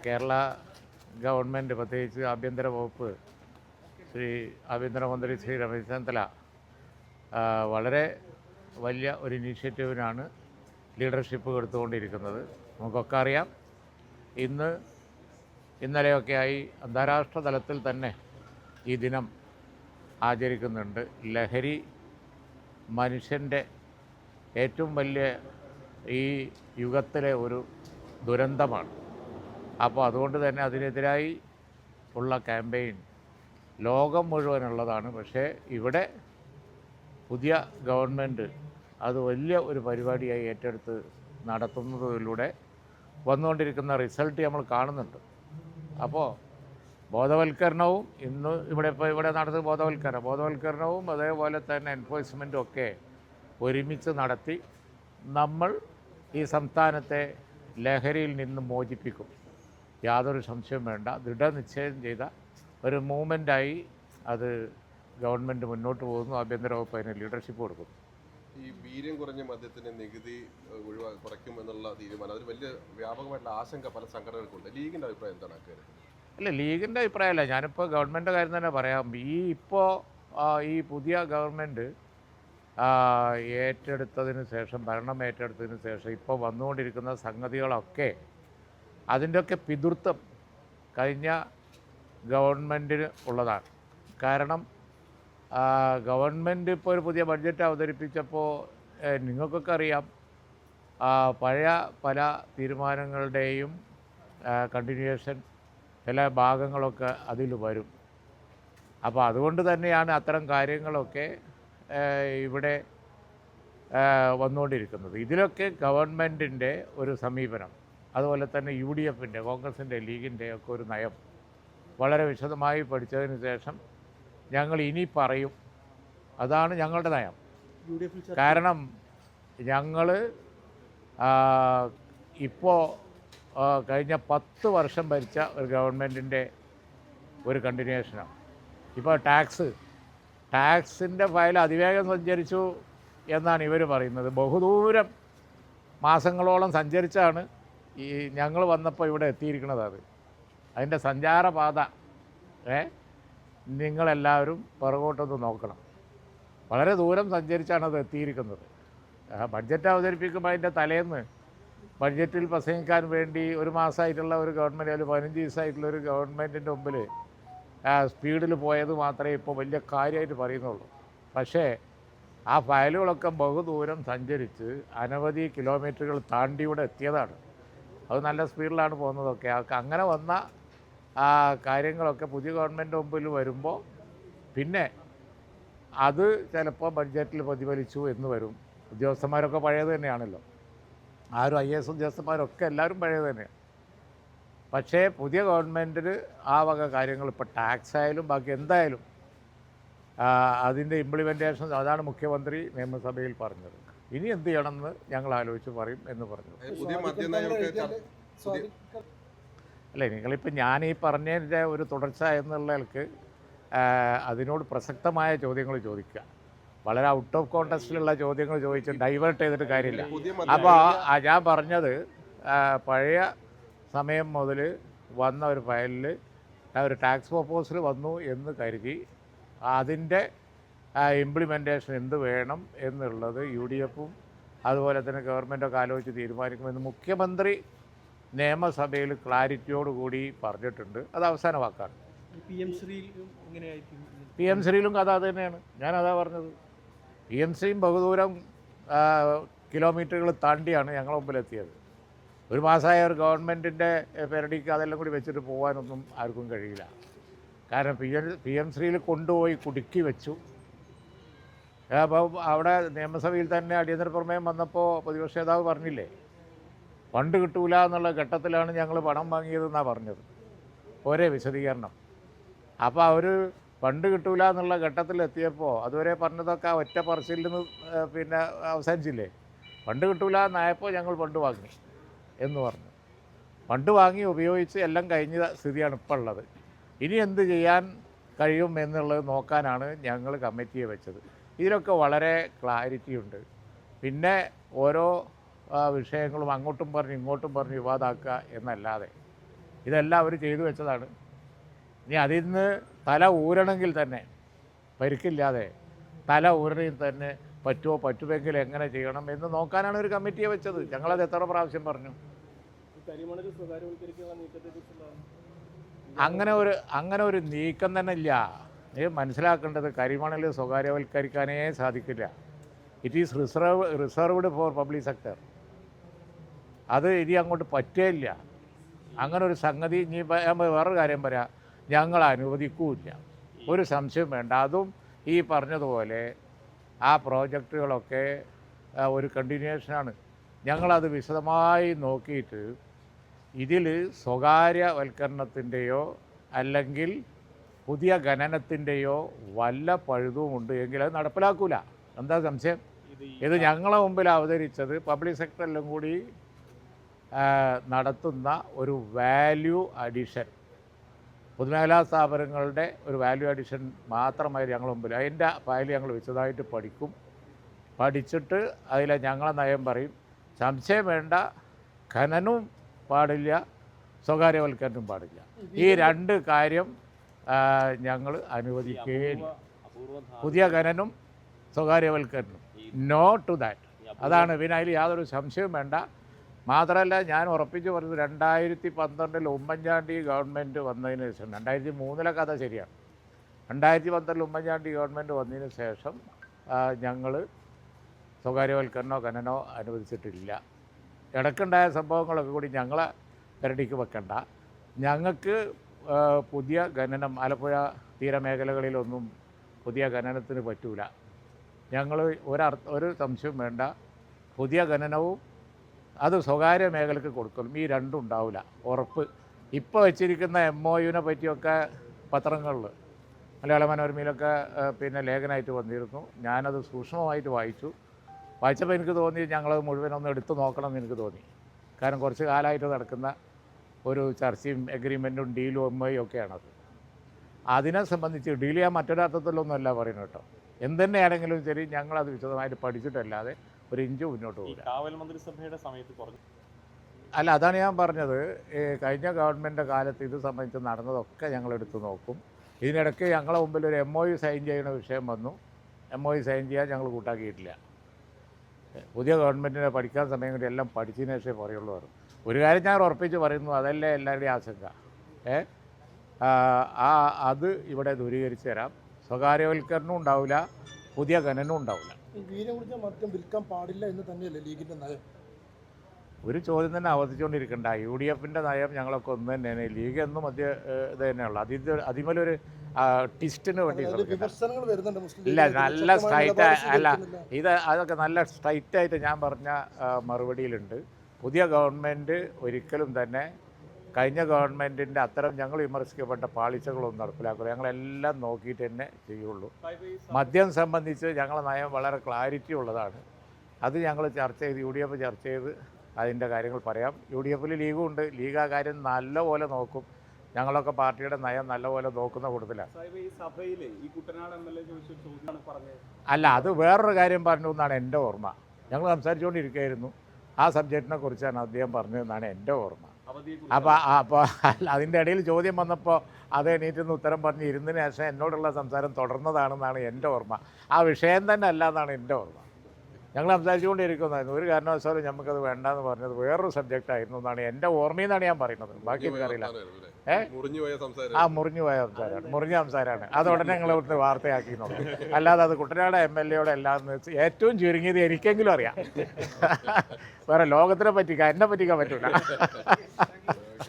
Kerala government പ്രത്യേകിച്ച് ആഭ്യന്തര വകുപ്പ് ആഭ്യന്തരമന്ത്രി ശ്രീ രമേശ് ചെന്നിത്തല വളരെ വലിയ ഒരു ഇനീഷ്യേറ്റീവിനാണ് ലീഡർഷിപ്പ് കൊടുത്തുകൊണ്ടിരിക്കുന്നത്. നമുക്കൊക്കെ അറിയാം, ഇന്നലെയൊക്കെയായി അന്താരാഷ്ട്ര തലത്തിൽ തന്നെ ഈ ദിനം ആചരിക്കുന്നുണ്ട്. ലഹരി മനുഷ്യൻ്റെ ഏറ്റവും വലിയ ഈ യുഗത്തിലെ ഒരു ദുരന്തമാണ്. അപ്പോൾ അതുകൊണ്ട് തന്നെ അതിനെതിരായി ഉള്ള ക്യാമ്പയിൻ ലോകം മുഴുവനുള്ളതാണ്. പക്ഷേ ഇവിടെ പുതിയ ഗവൺമെൻറ് അത് വലിയ ഒരു പരിപാടിയായി ഏറ്റെടുത്ത് നടത്തുന്നതിലൂടെ വന്നുകൊണ്ടിരിക്കുന്ന റിസൾട്ട് നമ്മൾ കാണുന്നുണ്ട്. അപ്പോൾ ബോധവൽക്കരണവും ഇവിടെ നടത്തുന്ന ബോധവൽക്കരണവും അതേപോലെ തന്നെ എൻഫോഴ്സ്മെൻറ്റും ഒക്കെ ഒരുമിച്ച് നടത്തി നമ്മൾ ഈ സംസ്ഥാനത്തെ ലഹരിയിൽ നിന്ന് മോചിപ്പിക്കും. യാതൊരു സംശയവും വേണ്ട. ദൃഢനിശ്ചയം ചെയ്ത ഒരു മൂവ്മെൻറ്റായി അത് ഗവൺമെൻറ് മുന്നോട്ട് പോകുന്നു. ആഭ്യന്തര വകുപ്പ് അതിന് ലീഡർഷിപ്പ് കൊടുക്കുന്നു. ഈ വീര്യം കുറഞ്ഞ മദ്യത്തിന് നികുതി കുറയ്ക്കുമെന്നുള്ള തീരുമാനം അതൊരു വലിയ വ്യാപകമായിട്ടുള്ള ആശങ്ക പല സംഘടനകൾക്കുണ്ട്. ലീഗിൻ്റെ അഭിപ്രായം എന്താണ് അക്കാര്യത്തിൽ? അല്ല, ലീഗിൻ്റെ അഭിപ്രായമല്ല, ഞാനിപ്പോൾ ഗവൺമെൻറ് കാര്യം തന്നെ പറയാം. ഈ പുതിയ ഗവൺമെൻറ് ഭരണം ഏറ്റെടുത്തതിന് ശേഷം ഇപ്പോൾ വന്നുകൊണ്ടിരിക്കുന്ന സംഗതികളൊക്കെ അതിൻ്റെയൊക്കെ പിതൃത്വം കഴിഞ്ഞ ഗവൺമെൻറ്റിന് ഉള്ളതാണ്. കാരണം ഗവൺമെൻറ് ഇപ്പോൾ ഒരു പുതിയ ബഡ്ജറ്റ് അവതരിപ്പിച്ചപ്പോൾ നിങ്ങൾക്കൊക്കെ അറിയാം, പഴയ പല തീരുമാനങ്ങളുടെയും കണ്ടിന്യൂവേഷൻ ചില ഭാഗങ്ങളൊക്കെ അതിൽ വരും. അപ്പോൾ അതുകൊണ്ട് തന്നെയാണ് അത്തരം കാര്യങ്ങളൊക്കെ ഇവിടെ വന്നുകൊണ്ടിരിക്കുന്നത്. ഇതിലൊക്കെ ഗവൺമെൻറ്റിൻ്റെ ഒരു സമീപനം, അതുപോലെ തന്നെ UDFൻ്റെ, കോൺഗ്രസിൻ്റെ, ലീഗിൻ്റെ ഒക്കെ ഒരു നയം വളരെ വിശദമായി പഠിച്ചതിന് ശേഷം ഞങ്ങൾ ഇനി പറയും. അതാണ് ഞങ്ങളുടെ നയം. കാരണം ഞങ്ങൾ ഇപ്പോൾ കഴിഞ്ഞ 10 വർഷം ഭരിച്ച ഒരു ഗവൺമെൻറ്റിൻ്റെ ഒരു കണ്ടിന്യൂവേഷനാണ്. ഇപ്പോൾ ടാക്സിൻ്റെ ഫയൽ അതിവേഗം സഞ്ചരിച്ചു എന്നാണ് ഇവർ പറയുന്നത്. ബഹുദൂരം മാസങ്ങളോളം സഞ്ചരിച്ചാണ് ഞങ്ങൾ വന്നപ്പോൾ ഇവിടെ എത്തിയിരിക്കുന്നത്. അതിൻ്റെ സഞ്ചാരപാത നിങ്ങളെല്ലാവരും പുറകോട്ടൊന്ന് നോക്കണം. വളരെ ദൂരം സഞ്ചരിച്ചാണ് അത് എത്തിയിരിക്കുന്നത്. ബഡ്ജറ്റ് അവതരിപ്പിക്കുമ്പോൾ അതിൻ്റെ തലേന്ന് ബഡ്ജറ്റിൽ പ്രസംഗിക്കാൻ വേണ്ടി ഒരു മാസമായിട്ടുള്ള ഒരു ഗവൺമെൻറ്, അല്ലെങ്കിൽ 15 ദിവസമായിട്ടുള്ള ഒരു ഗവൺമെൻറ്റിൻ്റെ മുമ്പിൽ സ്പീഡിൽ പോയത് മാത്രമേ ഇപ്പോൾ വലിയ കാര്യമായിട്ട് പറയുന്നുള്ളൂ. പക്ഷേ ആ ഫയലുകളൊക്കെ ബഹുദൂരം സഞ്ചരിച്ച് അനവധി കിലോമീറ്ററുകൾ താണ്ടി ഇവിടെ എത്തിയതാണ്. അത് നല്ല സ്പീഡിലാണ് പോകുന്നതൊക്കെ. അങ്ങനെ വന്ന കാര്യങ്ങളൊക്കെ പുതിയ ഗവൺമെൻറ് മുമ്പിൽ വരുമ്പോൾ പിന്നെ അത് ചിലപ്പോൾ ബഡ്ജറ്റിൽ പ്രതിഫലിച്ചു എന്ന് വരും. ഉദ്യോഗസ്ഥന്മാരൊക്കെ പഴയത് തന്നെയാണല്ലോ. IAS ഉദ്യോഗസ്ഥന്മാരൊക്കെ എല്ലാവരും പഴയത് തന്നെയാണ്. പക്ഷേ പുതിയ ഗവൺമെൻറ്റിൽ ആ വക കാര്യങ്ങൾ ഇപ്പോൾ ടാക്സ് ആയാലും ബാക്കി എന്തായാലും അതിൻ്റെ ഇംപ്ലിമെൻറ്റേഷൻ, അതാണ് മുഖ്യമന്ത്രി നിയമസഭയിൽ പറഞ്ഞത്. ഇനി എന്ത് ചെയ്യണമെന്ന് ഞങ്ങൾ ആലോചിച്ച് പറയും എന്ന് പറഞ്ഞു. അല്ലേ, നിങ്ങളിപ്പോൾ ഞാൻ ഈ പറഞ്ഞതിൻ്റെ ഒരു തുടർച്ച എന്നുള്ളവർക്ക് അതിനോട് പ്രസക്തമായ ചോദ്യങ്ങൾ ചോദിക്കുക. വളരെ ഔട്ട് ഓഫ് കോണ്ടക്സ്റ്റിലുള്ള ചോദ്യങ്ങൾ ചോദിച്ച് ഡൈവേർട്ട് ചെയ്തിട്ട് കാര്യമില്ല. അപ്പോൾ ഞാൻ പറഞ്ഞത് പഴയ സമയം മുതൽ വന്ന ഒരു ഫയലിൽ ഒരു ടാക്സ് പ്രൊപ്പോസൽ വന്നു എന്ന് കരുതി അതിൻ്റെ ഇംപ്ലിമെൻറ്റേഷൻ എന്ത് വേണം എന്നുള്ളത് UDFും അതുപോലെ തന്നെ ഗവൺമെൻറ്റൊക്കെ ആലോചിച്ച് തീരുമാനിക്കുമെന്ന് മുഖ്യമന്ത്രി നിയമസഭയിൽ ക്ലാരിറ്റിയോടുകൂടി പറഞ്ഞിട്ടുണ്ട്. അത് അവസാന വാക്കാണ്. PM ശ്രീയിലും കഥ അത് തന്നെയാണ്. ഞാനതാ പറഞ്ഞത്. PM ശ്രീയും ബഹുദൂരം കിലോമീറ്ററുകൾ താണ്ടിയാണ് ഞങ്ങളുടെ മുമ്പിലെത്തിയത്. ഒരു മാസമായ ഒരു ഗവൺമെൻറ്റിൻ്റെ പെരടിക്ക് അതെല്ലാം കൂടി വെച്ചിട്ട് പോകാനൊന്നും ആർക്കും കഴിയില്ല. കാരണം PM ശ്രീയിൽ കൊണ്ടുപോയി കുടുക്കി വെച്ചു. അപ്പോൾ അവിടെ നിയമസഭയിൽ തന്നെ അടിയന്തര പ്രമേയം വന്നപ്പോൾ പ്രതിപക്ഷ നേതാവ് പറഞ്ഞില്ലേ, ഫണ്ട് കിട്ടൂല എന്നുള്ള ഘട്ടത്തിലാണ് ഞങ്ങൾ പണം വാങ്ങിയതെന്നാണ് പറഞ്ഞത്. ഒരേ വിശദീകരണം. അപ്പോൾ അവർ ഫണ്ട് കിട്ടൂല എന്നുള്ള ഘട്ടത്തിലെത്തിയപ്പോൾ അതുവരെ പറഞ്ഞതൊക്കെ ഒറ്റ പറച്ചിൽ നിന്ന് പിന്നെ അവസാനിച്ചില്ലേ. ഫണ്ട് കിട്ടൂല എന്നായപ്പോൾ ഞങ്ങൾ ഫണ്ട് വാങ്ങി എന്ന് പറഞ്ഞു. ഫണ്ട് വാങ്ങി ഉപയോഗിച്ച് എല്ലാം കഴിഞ്ഞ സ്ഥിതിയാണ് ഇപ്പോൾ ഉള്ളത്. ഇനി എന്ത് ചെയ്യാൻ കഴിയും എന്നുള്ളത് നോക്കാനാണ് ഞങ്ങൾ കമ്മിറ്റിയെ വെച്ചത്. ഇതിലൊക്കെ വളരെ ക്ലാരിറ്റി ഉണ്ട്. പിന്നെ ഓരോ വിഷയങ്ങളും അങ്ങോട്ടും പറഞ്ഞ് ഇങ്ങോട്ടും പറഞ്ഞ് വിവാദമാക്കുക എന്നല്ലാതെ ഇതെല്ലാം അവർ ചെയ്തു വെച്ചതാണ്. ഇനി അതിൽ നിന്ന് തല ഊരണമെങ്കിൽ തന്നെ പരിക്കില്ലാതെ തല ഊരണമെങ്കിൽ തന്നെ പറ്റുമെങ്കിൽ എങ്ങനെ ചെയ്യണം എന്ന് നോക്കാനാണ് ഒരു കമ്മിറ്റിയെ വെച്ചത്. ഞങ്ങളത് എത്ര പ്രാവശ്യം പറഞ്ഞു. അങ്ങനെ ഒരു നീക്കം തന്നെ ഇല്ല. മനസ്സിലാക്കേണ്ടത് കരിമണൽ സ്വകാര്യവൽക്കരിക്കാനേ സാധിക്കില്ല. It is reserved for public sector. അത് ഇനി അങ്ങോട്ട് പറ്റേയില്ല. അങ്ങനെ ഒരു സംഗതി ഇനി വേറൊരു കാര്യം പറയാം, ഞങ്ങൾ അനുവദിക്കൂല്ല, ഒരു സംശയം വേണ്ട. അതും ഈ പറഞ്ഞതുപോലെ ആ പ്രോജക്റ്റുകളൊക്കെ ഒരു കണ്ടിന്യൂഷനാണ്. ഞങ്ങളത് വിശദമായി നോക്കിയിട്ട് ഇതിൽ സ്വകാര്യവൽക്കരണത്തിൻ്റെയോ അല്ലെങ്കിൽ പുതിയ ഖനനത്തിൻ്റെയോ വല്ല പഴുതുമുണ്ട് എങ്കിൽ അത് നടപ്പിലാക്കൂല. എന്താ സംശയം? ഇത് ഞങ്ങളെ മുമ്പിൽ അവതരിച്ചത് പബ്ലിക് സെക്ടറിലും കൂടി നടത്തുന്ന ഒരു വാല്യൂ അഡീഷൻ, പൊതുമേഖലാ സ്ഥാപനങ്ങളുടെ ഒരു വാല്യൂ അഡീഷൻ മാത്രമായി ഞങ്ങൾ മുമ്പിൽ. അതിൻ്റെ ഫയൽ ഞങ്ങൾ വിശദമായിട്ട് പഠിച്ചിട്ട് അതിലെ ഞങ്ങളെ നയം പറയും. സംശയം വേണ്ട, ഖനനവും പാടില്ല, സ്വകാര്യവൽക്കരണവും പാടില്ല. ഈ രണ്ട് കാര്യം ഞങ്ങൾ അനുവദിക്കുകയില്ല. പുതിയ ഖനനം, സ്വകാര്യവൽക്കരണം, നോ ടു ദാറ്റ്. അതാണ്. പിന്നെ അതിൽ യാതൊരു സംശയവും വേണ്ട. മാത്രമല്ല, ഞാൻ ഉറപ്പിച്ച് പറഞ്ഞത് 2012 ഉമ്മൻചാണ്ടി ഗവൺമെൻറ് വന്നതിന് ശേഷം, 2003 കഥ ശരിയാണ്, 2012 ഉമ്മൻചാണ്ടി ഗവൺമെൻറ് വന്നതിന് ശേഷം ഞങ്ങൾ സ്വകാര്യവൽക്കരണമോ ഖനനോ അനുവദിച്ചിട്ടില്ല. ഇടയ്ക്കുണ്ടായ സംഭവങ്ങളൊക്കെ കൂടി ഞങ്ങളെ പെരടിക്ക് വെക്കണ്ട. ഞങ്ങൾക്ക് പുതിയ ഖനനം, ആലപ്പുഴ തീരമേഖലകളിലൊന്നും പുതിയ ഖനനത്തിന് പറ്റൂല. ഞങ്ങൾ ഒരു സംശയവും വേണ്ട, പുതിയ ഖനനവും അത് സ്വകാര്യ മേഖലയ്ക്ക് കൊടുക്കലും, ഈ രണ്ടും ഉണ്ടാവില്ല, ഉറപ്പ്. ഇപ്പോൾ വെച്ചിരിക്കുന്ന MOUനെ പറ്റിയൊക്കെ പത്രങ്ങളിൽ, മലയാള മനോരമയിലൊക്കെ പിന്നെ ലേഖനമായിട്ട് വന്നിരുന്നു. ഞാനത് സൂക്ഷ്മമായിട്ട് വായിച്ചപ്പോൾ എനിക്ക് തോന്നി ഞങ്ങളത് മുഴുവനൊന്ന് എടുത്തു നോക്കണം എന്ന് എനിക്ക് തോന്നി. കാരണം കുറച്ച് കാലമായിട്ട് നടക്കുന്ന ഒരു ചർച്ചയും എഗ്രിമെൻറ്റും ഡീലും MOU ഒക്കെയാണത്. അതിനെ സംബന്ധിച്ച് ഡീൽ ചെയ്യാൻ മറ്റൊരർത്ഥത്തിലൊന്നുമല്ല പറയുന്നത് കേട്ടോ. എന്തുതന്നെയാണെങ്കിലും ശരി, ഞങ്ങളത് വിശദമായിട്ട് പഠിച്ചിട്ടല്ലാതെ ഒരു ഇഞ്ച് മുന്നോട്ട് പോകില്ല. കാവൽ മന്ത്രിസഭയുടെ സമയത്ത് പറഞ്ഞു. അല്ല, അതാണ് ഞാൻ പറഞ്ഞത്. കഴിഞ്ഞ ഗവൺമെൻറ്റിൻ്റെ കാലത്ത് ഇത് സംബന്ധിച്ച് നടന്നതൊക്കെ ഞങ്ങളെടുത്ത് നോക്കും. ഇതിനിടയ്ക്ക് ഞങ്ങളെ മുമ്പിൽ ഒരു MOU സൈൻ ചെയ്യുന്ന വിഷയം വന്നു. MOU സൈൻ ചെയ്യാൻ ഞങ്ങൾ കൂട്ടാക്കിയിട്ടില്ല. പുതിയ ഗവൺമെൻറ്റിനെ പഠിക്കാൻ സമയം കൂടി എല്ലാം പഠിച്ചതിന് ശേഷമേ പറയുള്ളൂ. ഒരു കാര്യം ഞാൻ ഉറപ്പിച്ച് പറയുന്നു, അതല്ലേ എല്ലാവരുടെയും ആശങ്ക. അത് ഇവിടെ ദൂരീകരിച്ച് തരാം. സ്വകാര്യവൽക്കരണവും ഉണ്ടാവില്ല, പുതിയ ഖനനവും ഉണ്ടാവില്ല. മദ്യം വിൽക്കാൻ പാടില്ല എന്ന് തന്നെയല്ലേ ലീഗിൻ്റെ നയം? ഒരു ചോദ്യം തന്നെ ആവർത്തിച്ചുകൊണ്ടിരിക്കണ്ട. UDFൻ്റെ നയം ഞങ്ങളൊക്കെ ഒന്ന് തന്നെയാണ്. ലീഗ് എന്നും ഇത് തന്നെയുള്ളൂ. അതിമേലൊരു ട്വിസ്റ്റിന് വേണ്ടി ഇല്ല. നല്ല സ്ട്രൈറ്റ് അല്ല, അതൊക്കെ നല്ല സ്ട്രൈറ്റായിട്ട് ഞാൻ പറഞ്ഞ മറുപടിയിലുണ്ട്. പുതിയ ഗവൺമെൻറ് ഒരിക്കലും തന്നെ കഴിഞ്ഞ ഗവൺമെൻറ്റിൻ്റെ അത്തരം ഞങ്ങൾ വിമർശിക്കപ്പെട്ട പാളിച്ചകളൊന്നും നടപ്പിലാക്കില്ല. ഞങ്ങളെല്ലാം നോക്കിയിട്ട് തന്നെ ചെയ്യുള്ളൂ. മദ്യം സംബന്ധിച്ച് ഞങ്ങളെ നയം വളരെ ക്ലാരിറ്റി ഉള്ളതാണ്. അത് ഞങ്ങൾ ചർച്ച ചെയ്ത് UDF ചർച്ച ചെയ്ത് അതിൻ്റെ കാര്യങ്ങൾ പറയാം. UDFൽ ലീഗും ഉണ്ട്. ലീഗ് ആ കാര്യം നല്ലപോലെ നോക്കും. ഞങ്ങളൊക്കെ പാർട്ടിയുടെ നയം നല്ലപോലെ നോക്കുന്ന കൂട്ടത്തിലാണ്. അല്ല, അത് വേറൊരു കാര്യം പറഞ്ഞു എന്നാണ് എൻ്റെ ഓർമ്മ. ഞങ്ങൾ സംസാരിച്ചുകൊണ്ടിരിക്കുകയായിരുന്നു. ആ സബ്ജക്റ്റിനെ കുറിച്ചാണ് അദ്ദേഹം പറഞ്ഞതെന്നാണ് എൻ്റെ ഓർമ്മ. അപ്പോൾ അതിൻ്റെ ഇടയിൽ ചോദ്യം വന്നപ്പോൾ അത് എണീറ്റെന്ന് ഉത്തരം പറഞ്ഞ് ഇരുന്നതിന് ശേഷം എന്നോടുള്ള സംസാരം തുടർന്നതാണെന്നാണ് എൻ്റെ ഓർമ്മ. ആ വിഷയം തന്നെ അല്ല എന്നാണ് എൻ്റെ ഓർമ്മ. ഞങ്ങൾ സംസാരിച്ചുകൊണ്ടിരിക്കുന്നതായിരുന്നു. ഒരു കാരണവശാലും നമുക്കത് വേണ്ടെന്ന് പറഞ്ഞത് വേറൊരു സബ്ജക്റ്റ് ആയിരുന്നു എന്നാണ് എൻ്റെ ഓർമ്മയെന്നാണ് ഞാൻ പറയുന്നത്. ബാക്കി എനിക്കറിയില്ല. മുറിഞ്ഞുപോയ സംസാരമാണ്. മുറിഞ്ഞ സംസാരമാണ്. അത് ഉടനെ ഞങ്ങൾ ഇവിടുത്തെ വാർത്തയാക്കി നോക്കും. അല്ലാതെ അത് കുട്ടനാട് MLAയോടെ എല്ലാം ഏറ്റവും ചുരുങ്ങിയത് എനിക്കെങ്കിലും അറിയാം. വേറെ ലോകത്തിനെ പറ്റിക്കാൻ, എന്നെ പറ്റിക്കാൻ പറ്റില്ല.